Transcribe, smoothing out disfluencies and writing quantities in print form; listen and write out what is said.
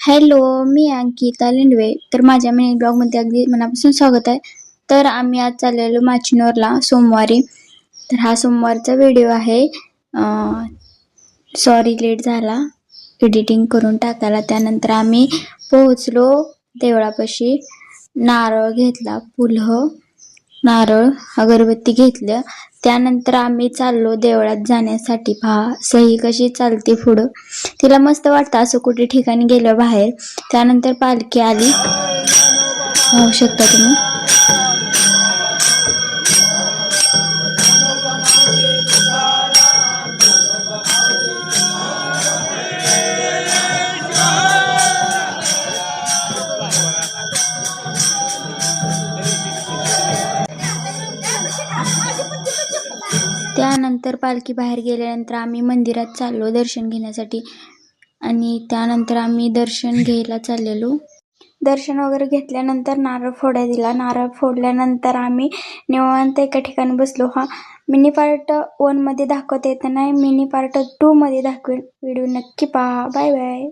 Hello, मी अंकिता लेंडवे. तर माझ्या mini ब्लॉगमध्ये अगदी मनापासून स्वागत आहे. तर आम्ही आज चाललेलो माचिनोरला सोमवारी. तर हा सोमवारचा व्हिडिओ आहे. सॉरी लेट झाला एडिटिंग करून टाकायला. त्यानंतर आम्ही पोहोचलो देवळापाशी. नारळ घेतला, फुलं, नारळ, अगरबत्ती घेतल्या. त्यानंतर आम्ही चाललो देवळात जाण्यासाठी. पहा सही कशी चालते पुढं. तिला मस्त वाटतं असं कुठे ठिकाणी गेलं बाहेर. त्यानंतर पालखी आली, पाहू शकता तुम्ही. त्यानंतर पालखी बाहेर गेल्यानंतर आम्ही मंदिरात चाललो दर्शन घेण्यासाठी. आणि त्यानंतर आम्ही दर्शन घ्यायला चाललेलो. दर्शन वगैरे घेतल्यानंतर नारळ फोड्या दिला. नारळ फोडल्यानंतर आम्ही निवांत एका ठिकाणी बसलो. हा मिनी पार्ट 1 मध्ये दाखवता येत नाही, मिनी पार्ट 2 मध्ये दाखवेल. व्हिडिओ नक्की पहा. Bye bye.